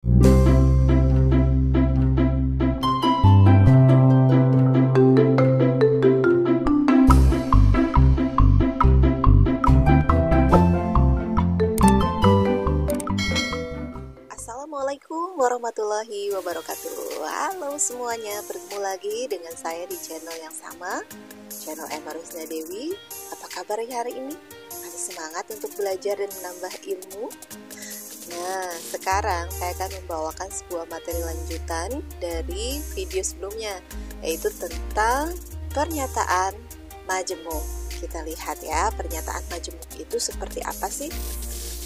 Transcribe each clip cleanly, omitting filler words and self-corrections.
Assalamualaikum warahmatullahi wabarakatuh. Halo semuanya, bertemu lagi dengan saya di channel yang sama, channel Emma Rusna Dewi. Apa kabar hari ini? Masih semangat untuk belajar dan menambah ilmu? Nah, sekarang saya akan membawakan sebuah materi lanjutan dari video sebelumnya, yaitu tentang pernyataan majemuk. Kita lihat ya, pernyataan majemuk itu seperti apa sih?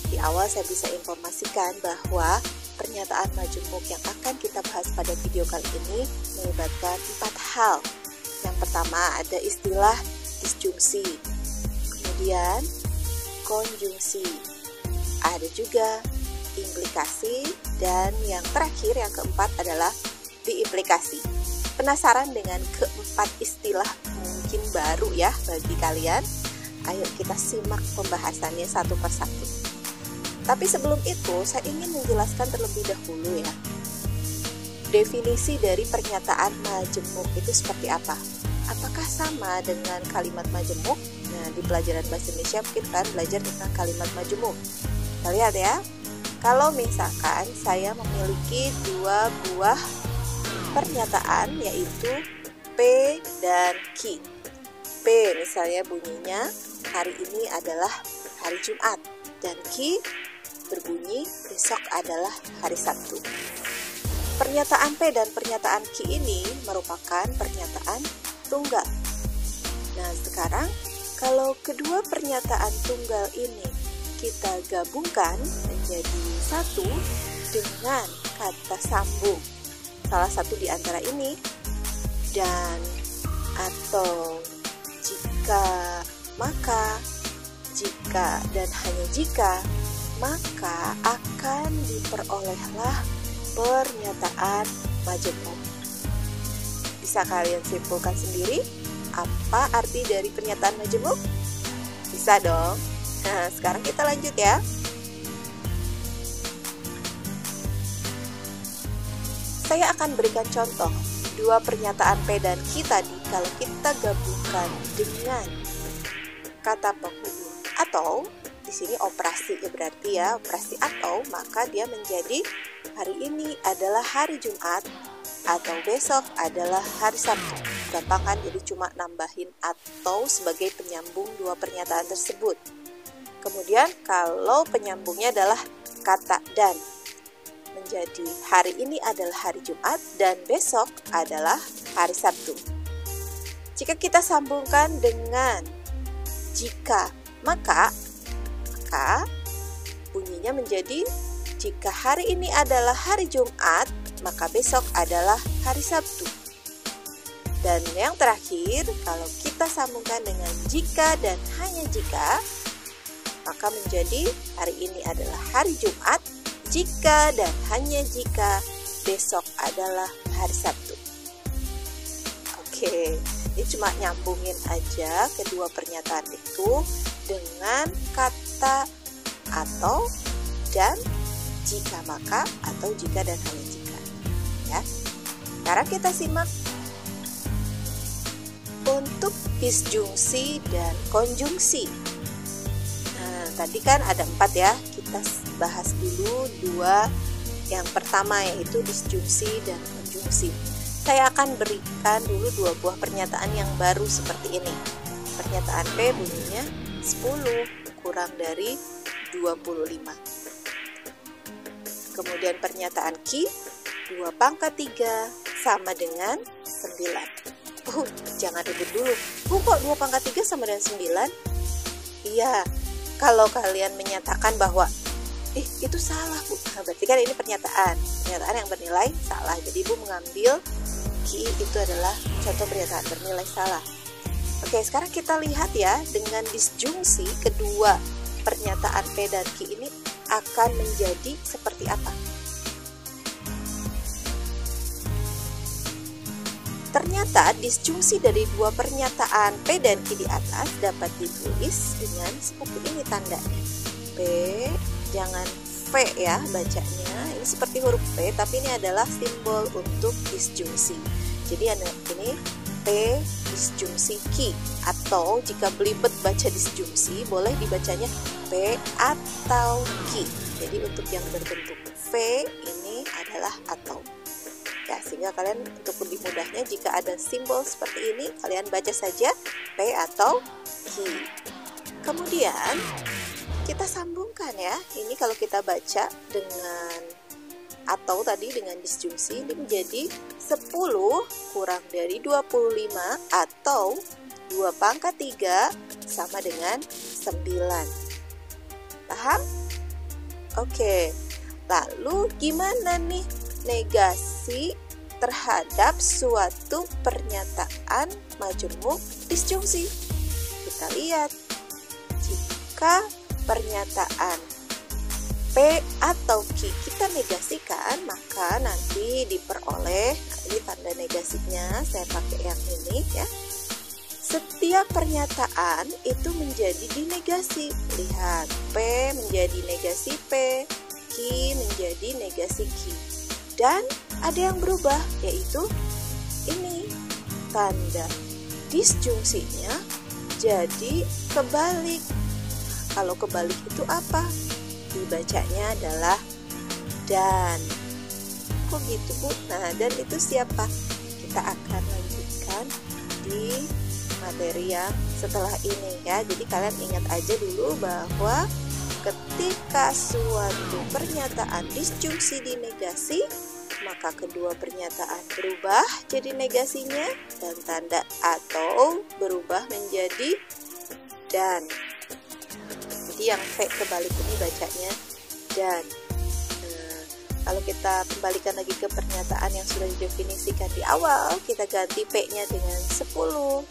Di awal saya bisa informasikan bahwa pernyataan majemuk yang akan kita bahas pada video kali ini melibatkan 4 hal. Yang pertama ada istilah disjungsi, kemudian konjungsi, ada juga implikasi, dan yang terakhir yang keempat adalah diimplikasi. Penasaran dengan keempat istilah mungkin baru ya bagi kalian? Ayo kita simak pembahasannya satu persatu. Tapi sebelum itu, saya ingin menjelaskan terlebih dahulu ya. Definisi dari pernyataan majemuk itu seperti apa? Apakah sama dengan kalimat majemuk? Nah, di pelajaran bahasa Indonesia mungkin kan belajar tentang kalimat majemuk. Kita lihat ya. Kalau misalkan saya memiliki dua buah pernyataan, yaitu P dan Q. P misalnya bunyinya, hari ini adalah hari Jumat. Dan Q berbunyi, besok adalah hari Sabtu. Pernyataan P dan pernyataan Q ini merupakan pernyataan tunggal. Nah, sekarang kalau kedua pernyataan tunggal ini kita gabungkan menjadi satu dengan kata sambung salah satu di antara ini, dan, atau, jika, maka, jika, dan hanya jika, maka akan diperolehlah pernyataan majemuk. Bisa kalian simpulkan sendiri apa arti dari pernyataan majemuk? Bisa dong. Nah, sekarang kita lanjut ya. Saya akan berikan contoh dua pernyataan P dan Q tadi kalau kita gabungkan dengan kata penghubung atau di sini operasi ya, berarti ya operasi atau, maka dia menjadi hari ini adalah hari Jumat atau besok adalah hari Sabtu. Gampang kan, jadi cuma nambahin atau sebagai penyambung dua pernyataan tersebut. Kemudian kalau penyambungnya adalah kata dan, menjadi hari ini adalah hari Jumat dan besok adalah hari Sabtu. Jika kita sambungkan dengan jika, maka bunyinya menjadi jika hari ini adalah hari Jumat, maka besok adalah hari Sabtu. Dan yang terakhir, kalau kita sambungkan dengan jika dan hanya jika, maka menjadi hari ini adalah hari Jumat, jika dan hanya jika besok adalah hari Sabtu. Oke, ini cuma nyambungin aja kedua pernyataan itu dengan kata atau, dan, jika maka, atau jika dan hanya jika ya. Sekarang kita simak untuk disjungsi dan konjungsi. Nah, tadi kan ada 4 ya, kita bahas dulu dua. Yang pertama yaitu disjungsi dan konjungsi. Saya akan berikan dulu dua buah pernyataan yang baru seperti ini. Pernyataan P bunyinya 10 kurang dari 25. Kemudian pernyataan Q, 2 pangkat 3 sama dengan 9. Jangan ribut dulu. Kok 2 pangkat 3 sama dengan 9? Iya, kalau kalian menyatakan bahwa itu salah Bu, nah, berarti kan ini pernyataan yang bernilai salah. Jadi Ibu mengambil Q itu adalah contoh pernyataan bernilai salah. Oke, sekarang kita lihat ya, dengan disjungsi kedua pernyataan P dan Q ini akan menjadi seperti apa. Ternyata disjungsi dari dua pernyataan P dan Q di atas dapat ditulis dengan seperti ini tandanya. P, jangan V ya bacanya, ini seperti huruf P, tapi ini adalah simbol untuk disjungsi. Jadi ini P disjungsi Ki, atau jika belibet baca disjungsi boleh dibacanya P atau Ki. Jadi untuk yang berbentuk V ini adalah atau. Ya, sehingga kalian untuk lebih mudahnya jika ada simbol seperti ini, kalian baca saja P atau Ki. Kemudian kita sambungkan ya. Ini kalau kita baca dengan atau tadi dengan disjungsi, ini menjadi 10 kurang dari 25 atau 2 pangkat 3 sama dengan 9. Paham? Oke. Lalu gimana nih negasi terhadap suatu pernyataan majemuk disjungsi? Kita lihat, jika pernyataan P atau Ki kita negasikan, maka nanti diperoleh, ini tanda negasinya, saya pakai yang ini ya. Setiap pernyataan itu menjadi dinegasi. Lihat, P menjadi negasi P, Ki menjadi negasi Ki. Dan ada yang berubah, yaitu ini, tanda disjungsinya jadi kebalik. Kalau kebalik itu apa? Dibacanya adalah dan. Kok gitu, Bu? Nah, dan itu siapa? Kita akan lanjutkan di materi yang setelah ini ya. Jadi kalian ingat aja dulu bahwa ketika suatu pernyataan disjungsi dinegasi, maka kedua pernyataan berubah jadi negasinya, dan tanda atau berubah menjadi dan. Jadi yang V kebalik ini bacanya dan. Kalau kita kembalikan lagi ke pernyataan yang sudah didefinisikan di awal, kita ganti P-nya dengan 10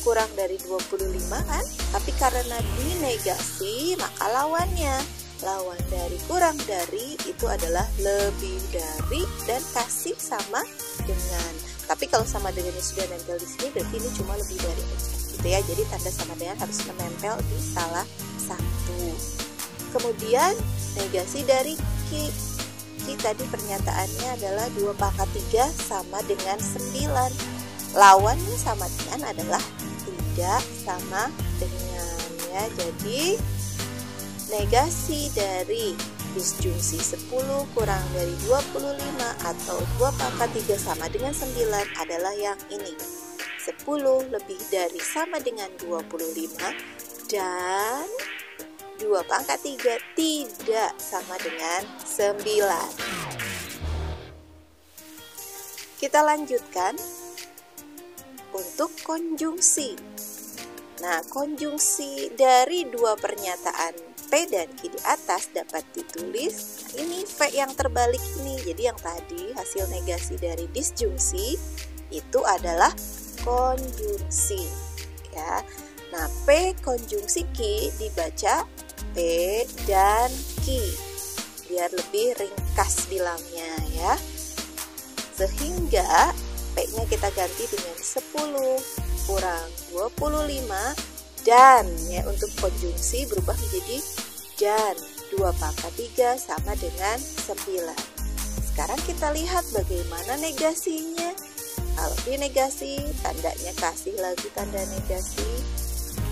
kurang dari 25 kan? Tapi karena dinegasi, maka lawannya, lawan dari kurang dari itu adalah lebih dari, dan kasih sama dengan. Tapi kalau sama dengan yang sudah nempel di sini, berarti ini cuma lebih dari gitu ya. Jadi tanda sama dengan harus menempel di salah satu. Kemudian negasi dari Ki. Ki tadi pernyataannya adalah 2 pangkat 3 sama dengan 9. Lawannya sama dengan adalah tidak sama dengan ya. Jadi negasi dari disjungsi 10 kurang dari 25 atau 2 pangkat 3 sama dengan 9 adalah yang ini. 10 lebih dari sama dengan 25 dan 2 pangkat 3 tidak sama dengan 9. Kita lanjutkan untuk konjungsi. Nah, konjungsi dari dua pernyataan P dan Q di atas dapat ditulis. Nah, ini V yang terbalik ini. Jadi yang tadi hasil negasi dari disjungsi itu adalah konjungsi. Ya. Nah, P konjungsi Q dibaca P dan Q biar lebih ringkas bilangnya ya. Sehingga P-nya kita ganti dengan 10 kurang 25 dan ya, untuk konjungsi berubah menjadi dan 2 pangkat 3 sama dengan 9. Sekarang kita lihat bagaimana negasinya. Kalau dinegasi, tandanya kasih lagi tanda negasi.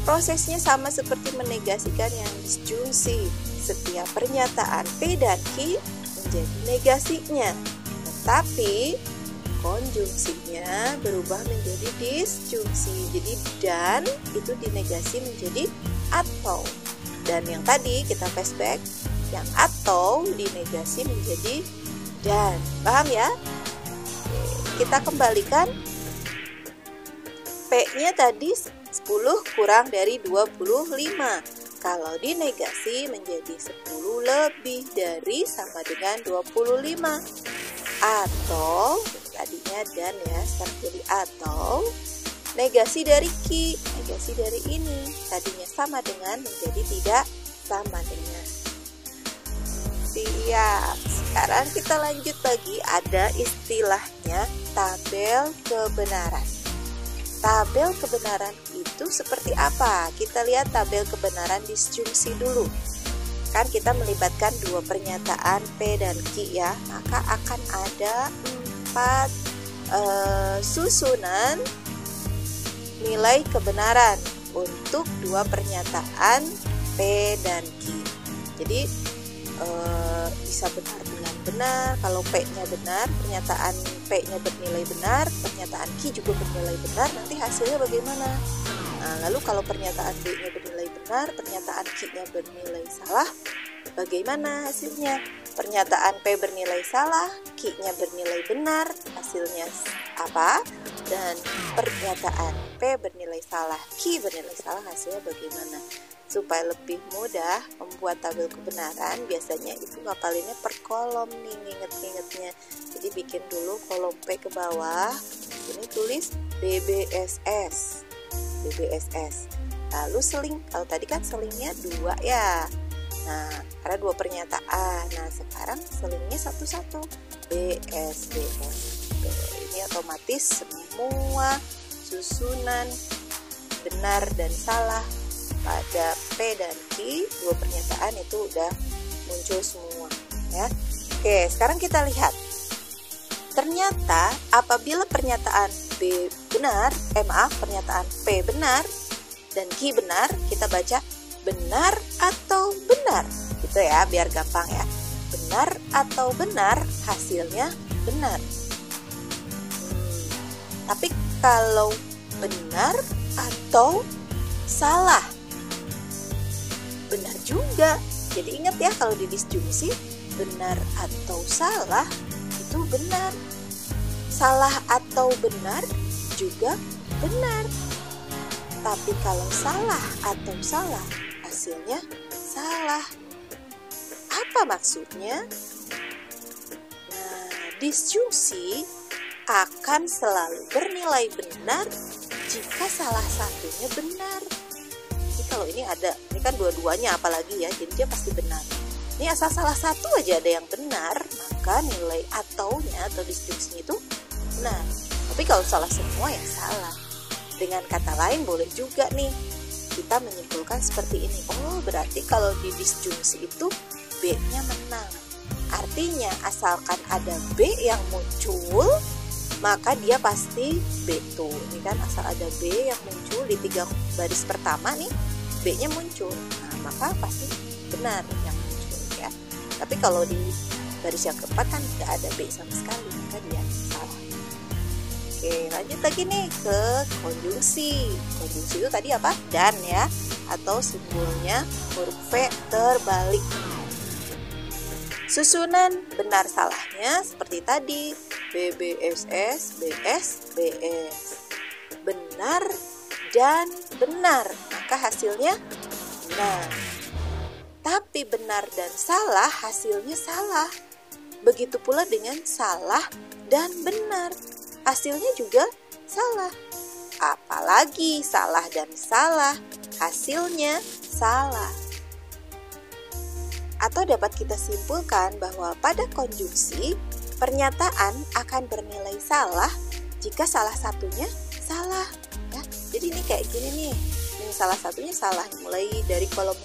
Prosesnya sama seperti menegasikan yang disjungsi. Setiap pernyataan P dan Q menjadi negasinya. Tetapi konjungsinya berubah menjadi disjungsi. Jadi dan itu dinegasi menjadi atau. Dan yang tadi kita flashback, yang atau dinegasi menjadi dan. Paham ya? Kita kembalikan P-nya tadi 10 kurang dari 25. Kalau dinegasi menjadi 10 lebih dari sama dengan 25. Atau tadinya dan ya, sekarang jadi atau negasi dari Q, negasi dari ini tadinya sama dengan menjadi tidak sama dengan. Siap. Sekarang kita lanjut lagi, ada istilahnya tabel kebenaran. Tabel kebenaran itu seperti apa? Kita lihat tabel kebenaran disjungsi dulu. kan kita melibatkan dua pernyataan P dan Q ya, maka akan ada 4 susunan nilai kebenaran untuk dua pernyataan P dan Q. Jadi bisa benar dengan benar. Kalau P-nya benar, pernyataan P-nya bernilai benar, pernyataan Q juga bernilai benar, nanti hasilnya bagaimana? Nah, lalu kalau pernyataan B-nya bernilai benar, pernyataan Q-nya bernilai salah, bagaimana hasilnya? Pernyataan P bernilai salah, Q-nya bernilai benar, hasilnya apa? Dan pernyataan P bernilai salah, Q bernilai salah, hasilnya bagaimana? Supaya lebih mudah membuat tabel kebenaran, biasanya itu ngapalinnya per kolom nih, nginget-ngingetnya. Jadi bikin dulu kolom P ke bawah, ini tulis BBSS, lalu seling, kalau tadi kan selingnya 2 ya, nah karena 2 pernyataan, nah sekarang selingnya satu-satu, BS. Ini otomatis semua susunan benar dan salah pada P dan Q, 2 pernyataan itu udah muncul semua ya. Oke, sekarang kita lihat. Ternyata apabila pernyataan B benar, pernyataan P benar dan Q benar, kita baca benar atau benar gitu ya, biar gampang ya. Benar atau benar, hasilnya benar. Tapi kalau benar atau salah, benar juga. Jadi ingat ya, kalau di disjungsi benar atau salah itu benar, salah atau benar juga benar. Tapi kalau salah atau salah, hasilnya salah. Apa maksudnya? Nah, disjungsi akan selalu bernilai benar jika salah satunya benar. Jadi kalau ini kan dua-duanya apalagi ya, jadi dia pasti benar. Ini asal salah satu aja ada yang benar, maka nilai ataunya atau disjungsi itu benar. Tapi kalau salah semua ya salah. Dengan kata lain boleh juga nih kita menyimpulkan seperti ini. Oh, berarti kalau di disjungsi itu B-nya menang. Artinya asalkan ada B yang muncul, maka dia pasti B tuh. Ini kan asal ada B yang muncul di 3 baris pertama nih, B-nya muncul. Nah, maka pasti benar yang muncul ya. Tapi kalau di baris yang keempat kan tidak ada B sama sekali, maka dia salah. Oke, lanjut lagi nih ke konjungsi. Konjungsi itu tadi apa? Dan ya, atau simbolnya huruf V terbalik. Susunan benar salahnya seperti tadi, BBSS, BS, BS. Benar dan benar, maka hasilnya benar. Tapi benar dan salah, hasilnya salah. Begitu pula dengan salah dan benar, hasilnya juga salah. Apalagi salah dan salah, hasilnya salah. Atau dapat kita simpulkan bahwa pada konjungsi, pernyataan akan bernilai salah jika salah satunya salah ya. Jadi ini kayak gini nih, ini salah satunya salah, mulai dari kolom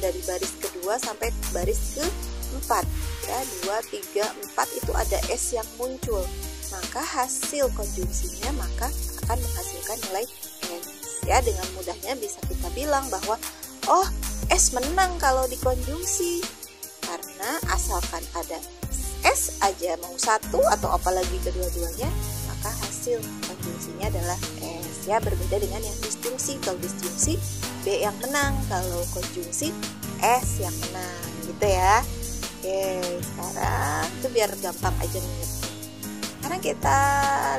dari baris kedua sampai baris ke-4 ya, 2, 3, 4 itu ada S yang muncul, maka hasil konjungsinya maka akan menghasilkan nilai S ya. Dengan mudahnya bisa kita bilang bahwa oh, S menang kalau dikonjungsi, karena asalkan ada S aja, mau satu atau apalagi kedua-duanya, maka hasil konjungsinya adalah S ya. Berbeda dengan yang disjungsi. Kalau disjungsi B yang menang, kalau konjungsi S yang menang gitu ya. Oke, sekarang itu biar gampang aja nih. Sekarang kita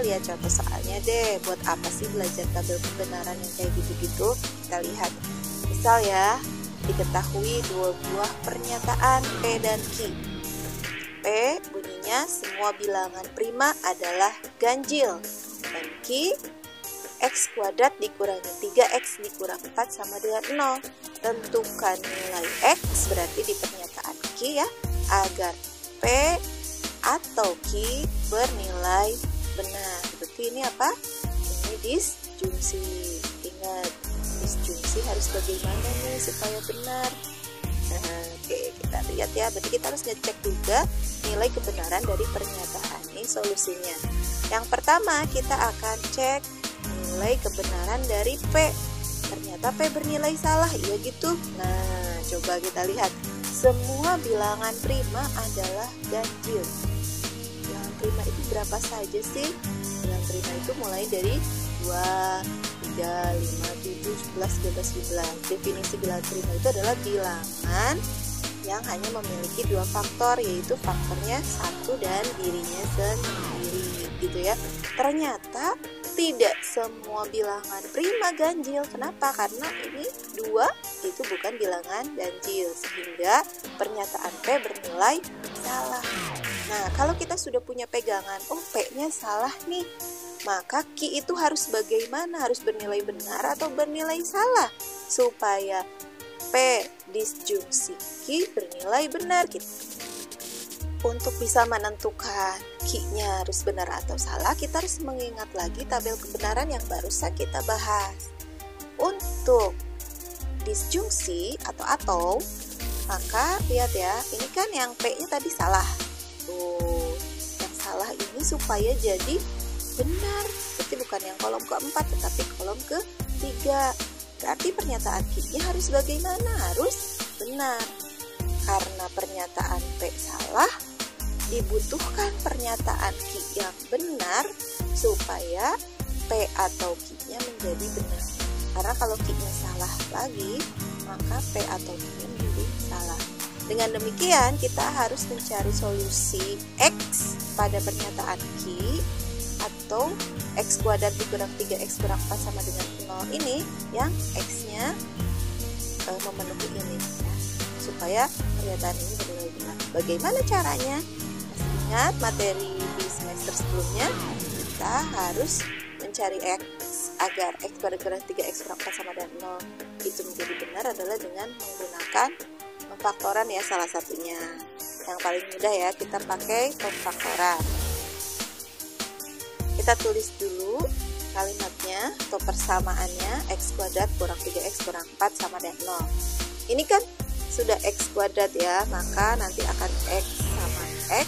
lihat contoh soalnya deh. Buat apa sih belajar tabel kebenaran yang kayak gitu-gitu? Kita lihat. Misal ya, diketahui 2 buah pernyataan P dan Q. P bunyinya semua bilangan prima adalah ganjil, dan Q X kuadrat dikurangi 3X dikurang 4 sama dengan 0. Tentukan nilai X, berarti di pernyataan Q ya, agar P atau Q bernilai benar. Berarti ini apa? Ini disjungsi. Ingat, disjungsi harus bagaimana nih supaya benar? Oke, kita lihat ya. Berarti kita harus ngecek juga nilai kebenaran dari pernyataan ini solusinya. Yang pertama kita akan cek nilai kebenaran dari P. Ternyata P bernilai salah, iya gitu. Nah, coba kita lihat. Semua bilangan prima adalah ganjil. Bilangan prima itu berapa saja sih? Bilangan prima itu mulai dari 2, 3, 5, 7, 11, 12, 12. Definisi bilangan prima itu adalah bilangan yang hanya memiliki 2 faktor, yaitu faktornya 1 dan dirinya sendiri, gitu ya. Ternyata tidak semua bilangan prima ganjil. Kenapa? Karena ini 2 itu bukan bilangan ganjil, sehingga pernyataan P bernilai salah. Nah, kalau kita sudah punya pegangan, oh P-nya salah nih, maka Q itu harus bagaimana? Harus bernilai benar atau bernilai salah? Supaya P disjungsi Q bernilai benar gitu. Untuk bisa menentukan Q-nya harus benar atau salah, kita harus mengingat lagi tabel kebenaran yang barusan kita bahas. Untuk disjungsi atau, maka lihat ya, ini kan yang P-nya tadi salah. Tuh, yang salah ini supaya jadi benar. Berarti bukan yang kolom keempat, tetapi kolom ketiga. Berarti pernyataan Q-nya harus bagaimana? Harus benar. Karena pernyataan P salah, dibutuhkan pernyataan Q yang benar supaya P atau Q-nya menjadi benar. Karena kalau Q-nya salah lagi, maka P atau Q-nya menjadi salah. Dengan demikian, kita harus mencari solusi X pada pernyataan Q atau X kuadrat dikurang 3X kurang 4 sama dengan 0 ini, yang X-nya memenuhi ini ya, supaya pernyataan ini bernilai benar. Bagaimana caranya? Masih ingat materi di semester sebelumnya, kita harus mencari X agar X kuadrat dikurang 3X kurang 4 sama dengan 0 itu menjadi benar adalah dengan menggunakan pemfaktoran ya, salah satunya. Yang paling mudah ya, kita pakai pemfaktoran. Kita tulis dulu kalimatnya atau persamaannya, X kuadrat kurang 3X kurang 4 sama dengan 0. Ini kan sudah X kuadrat ya, maka nanti akan X sama X.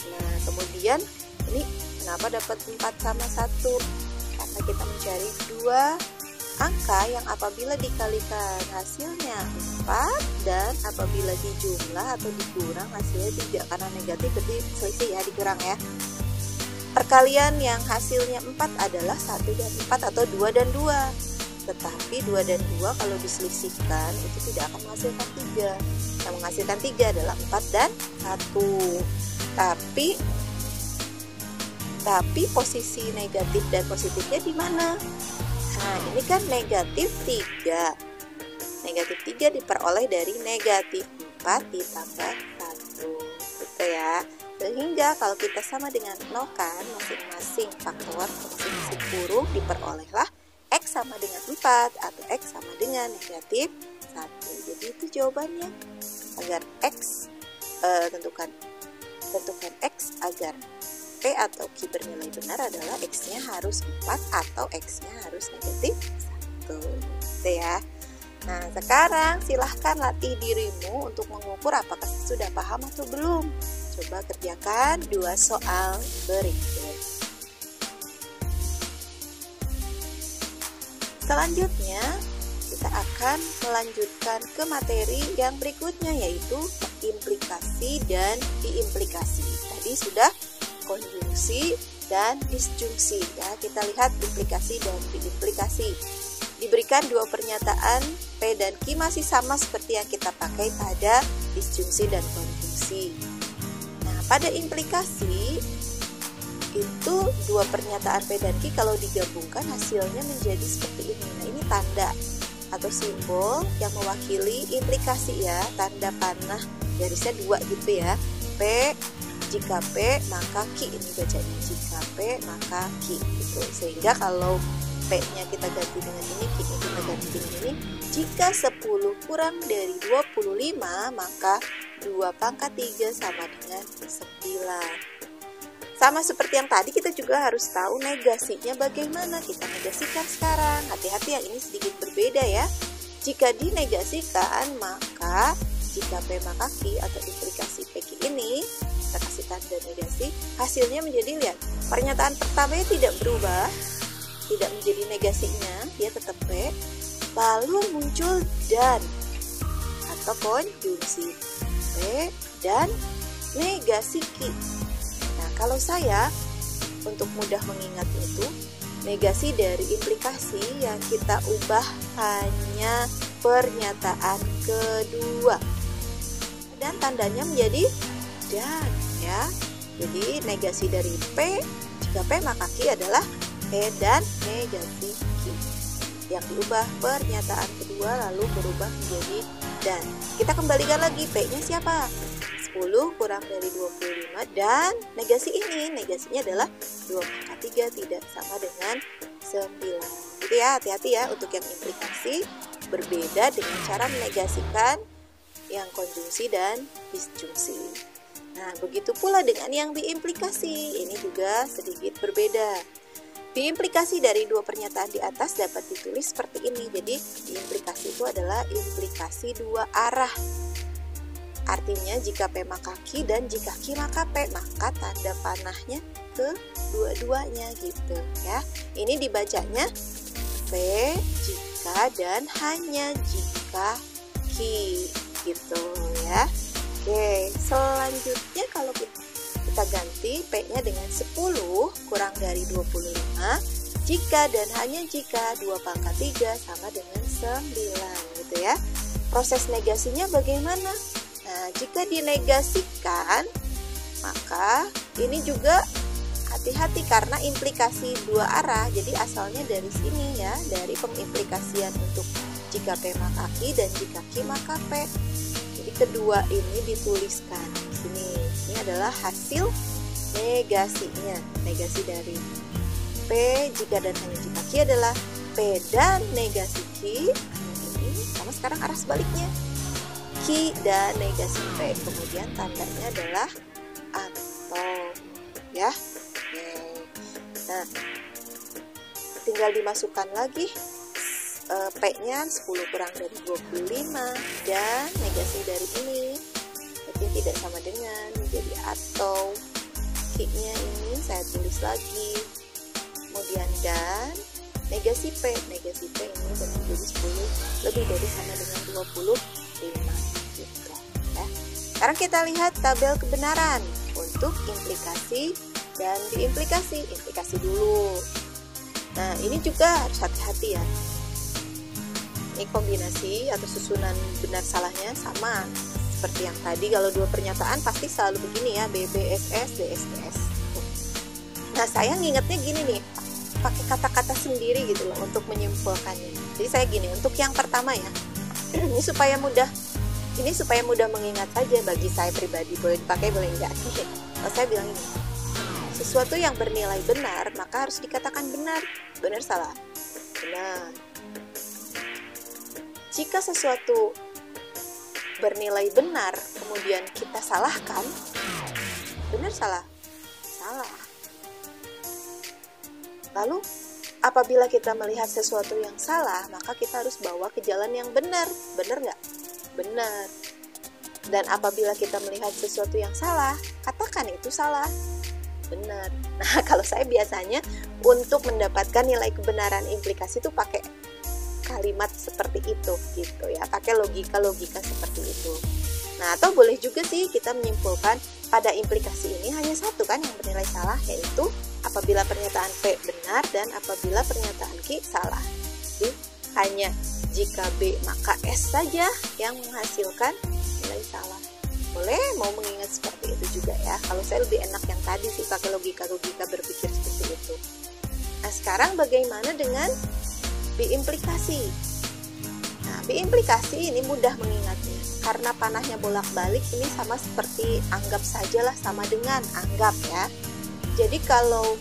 Nah, kemudian ini kenapa dapat 4 sama 1? Karena kita mencari 2 angka yang apabila dikalikan hasilnya 4 dan apabila dijumlah atau dikurang hasilnya 3. Karena negatif berarti selisih ya, dikurang ya. Perkalian yang hasilnya 4 adalah 1 dan 4 atau 2 dan 2. Tetapi 2 dan 2 kalau diselisihkan itu tidak akan menghasilkan 3. Yang menghasilkan 3 adalah 4 dan 1. Tapi posisi negatif dan positifnya di mana? Nah, ini kan negatif 3. Negatif 3 diperoleh dari negatif 4 ditambah 1. Gitu ya. Sehingga kalau kita sama dengan 0 kan, masing-masing faktor masing-masing huruf diperolehlah X sama dengan 4 atau X sama dengan negatif 1. Jadi itu jawabannya. Agar X, tentukan X agar P atau Q bernilai benar adalah X-nya harus 4 atau X-nya harus negatif 1. Gitu ya. Nah, sekarang silahkan latih dirimu untuk mengukur apakah sudah paham atau belum. Coba kerjakan 2 soal berikut. Selanjutnya, kita akan melanjutkan ke materi yang berikutnya, yaitu implikasi dan diimplikasi. Tadi sudah konjungsi dan disjungsi ya. Kita lihat implikasi dan diimplikasi. Diberikan 2 pernyataan P dan Q masih sama seperti yang kita pakai pada disjungsi dan konjungsi. Pada implikasi itu 2 pernyataan P dan Q kalau digabungkan hasilnya menjadi seperti ini. Nah, ini tanda atau simbol yang mewakili implikasi ya, tanda panah garisnya 2 gitu ya. P, jika P maka Q, ini bacanya jika P maka Q gitu. Sehingga kalau P-nya kita ganti dengan ini, Q-nya kita ganti dengan ini. Jika 10 kurang dari 25 maka 2 pangkat 3 sama dengan 9. Sama seperti yang tadi, kita juga harus tahu negasinya bagaimana. Kita negasikan sekarang. Hati-hati, yang ini sedikit berbeda ya. Jika dinegasikan maka jika P maka Q atau implikasi PQ ini, kita kasih tanda negasi, hasilnya menjadi, lihat, pernyataan pertamanya tidak berubah, tidak menjadi negasinya, dia tetap P, lalu muncul dan atau konjungsi P dan negasi Q. Nah, kalau saya untuk mudah mengingat itu, negasi dari implikasi yang kita ubah hanya pernyataan kedua dan tandanya menjadi dan, ya. Jadi negasi dari P, jika P maka Q adalah P dan negasi Q. Yang diubah pernyataan kedua lalu berubah menjadi dan. Kita kembalikan lagi, P-nya siapa? 10 kurang dari 25 dan negasi ini, negasinya adalah 2 pangkat 3 tidak sama dengan 9. Gitu ya, hati-hati ya untuk yang implikasi, berbeda dengan cara menegasikan yang konjungsi dan disjungsi. Nah, begitu pula dengan yang biimplikasi, ini juga sedikit berbeda. Biimplikasi dari dua pernyataan di atas dapat ditulis seperti ini. Jadi, biimplikasi itu adalah implikasi dua arah. Artinya jika P maka Q dan jika Q maka P, maka tanda panahnya ke dua-duanya gitu ya. Ini dibacanya P jika dan hanya jika Q gitu ya. Oke, selanjutnya kalau kita ganti P-nya dengan 10 kurang dari 25 jika dan hanya jika 2 pangkat 3 sama dengan 9 gitu ya. Proses negasinya bagaimana? Nah, jika dinegasikan, maka ini juga hati-hati karena implikasi dua arah. Jadi asalnya dari sini ya, dari pengimplikasian untuk jika P maka Q dan jika Q maka P. Jadi kedua ini dituliskan di sini. Ini adalah hasil negasinya. Negasi dari P jika dan hanya jika Q adalah P dan negasi Q. Ini sama sekarang arah sebaliknya. Q dan negasi P, kemudian tandanya adalah atau ya. Nah, tinggal dimasukkan lagi P-nya 10 kurang dari 25 dan negasi dari ini berarti tidak sama dengan menjadi atau. Q-nya ini saya tulis lagi, kemudian dan negasi P ini berarti jadi 10 lebih dari sama dengan 25 gitu ya. Sekarang kita lihat tabel kebenaran untuk implikasi dan diimplikasi. Implikasi dulu. Nah, ini juga harus hati-hati ya. Ini kombinasi atau susunan benar salahnya sama seperti yang tadi. Kalau dua pernyataan pasti selalu begini ya, BBSS, DSS. Nah, saya ngingetnya gini nih, pakai kata-kata sendiri gitu loh untuk menyimpulkannya. Jadi saya gini, untuk yang pertama ya, ini supaya mudah mengingat saja bagi saya pribadi, boleh dipakai boleh enggak. Kalau saya bilang ini, sesuatu yang bernilai benar maka harus dikatakan benar. Benar salah? Benar. Jika sesuatu bernilai benar kemudian kita salahkan, benar salah? Salah. Lalu apabila kita melihat sesuatu yang salah, maka kita harus bawa ke jalan yang benar. Benar nggak? Benar. Dan apabila kita melihat sesuatu yang salah, katakan itu salah. Benar. Nah, kalau saya biasanya untuk mendapatkan nilai kebenaran implikasi itu pakai kalimat seperti itu gitu ya, pakai logika seperti itu. Nah, atau boleh juga sih kita menyimpulkan pada implikasi ini hanya satu kan yang bernilai salah, yaitu apabila pernyataan P benar dan apabila pernyataan Q salah. Jadi hanya jika B maka S saja yang menghasilkan nilai salah. Boleh mau mengingat seperti itu juga ya. Kalau saya lebih enak yang tadi sih, pakai logika berpikir seperti itu. Nah, sekarang bagaimana dengan biimplikasi? Nah, biimplikasi ini mudah mengingatnya karena panahnya bolak-balik. Ini sama seperti anggap sajalah, sama dengan anggap ya. Jadi kalau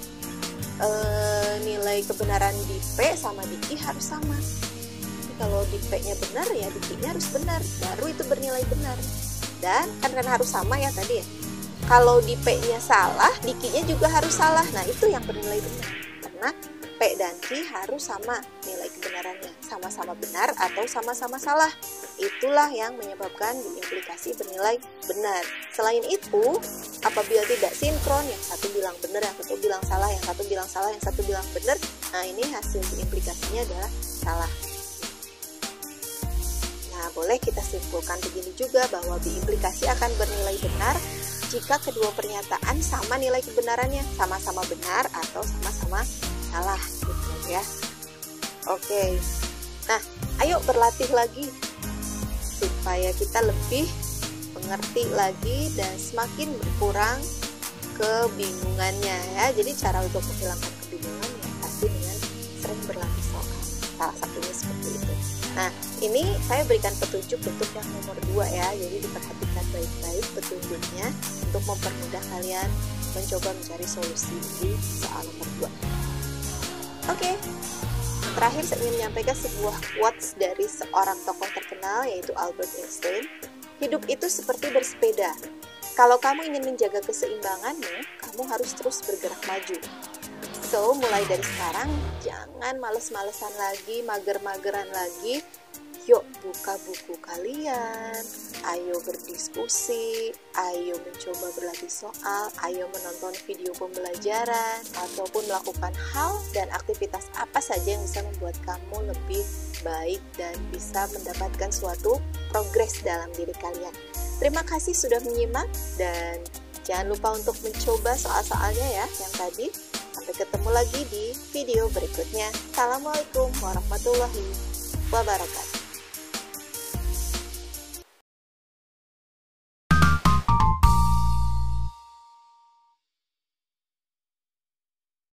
nilai kebenaran di P sama di Q harus sama. Jadi, kalau di P-nya benar ya di Q-nya harus benar, baru itu bernilai benar. Dan kan harus sama ya tadi ya. Kalau di P-nya salah, di Q-nya juga harus salah. Nah, itu yang bernilai benar. Karena P dan Q harus sama nilai kebenarannya, sama-sama benar atau sama-sama salah. Itulah yang menyebabkan diimplikasi bernilai benar. Selain itu, apabila tidak sinkron, yang satu bilang benar, yang satu bilang salah, yang satu bilang salah, yang satu bilang benar, nah ini hasil diimplikasinya adalah salah. Nah, boleh kita simpulkan begini juga bahwa diimplikasi akan bernilai benar jika kedua pernyataan sama nilai kebenarannya, sama-sama benar atau sama-sama salah gitu ya. Oke. Nah, ayo berlatih lagi supaya kita lebih mengerti lagi dan semakin berkurang kebingungannya ya. Jadi cara untuk menghilangkan kebingungan ya pasti dengan sering berlatih soal. Salah satunya seperti itu. Nah, ini saya berikan petunjuk bentuk yang nomor 2 ya. Jadi diperhatikan baik-baik petunjuknya untuk mempermudah kalian mencoba mencari solusi di soal nomor 2. Oke, terakhir saya ingin menyampaikan sebuah quotes dari seorang tokoh terkenal yaitu Albert Einstein. Hidup itu seperti bersepeda. Kalau kamu ingin menjaga keseimbanganmu, kamu harus terus bergerak maju. So, mulai dari sekarang, jangan males-malesan lagi, mager-mageran lagi. Yuk, buka buku kalian, ayo berdiskusi, ayo mencoba berlatih soal, ayo menonton video pembelajaran, ataupun melakukan hal dan aktivitas apa saja yang bisa membuat kamu lebih baik dan bisa mendapatkan suatu progres dalam diri kalian. Terima kasih sudah menyimak dan jangan lupa untuk mencoba soal-soalnya ya yang tadi. Sampai ketemu lagi di video berikutnya. Assalamualaikum warahmatullahi wabarakatuh.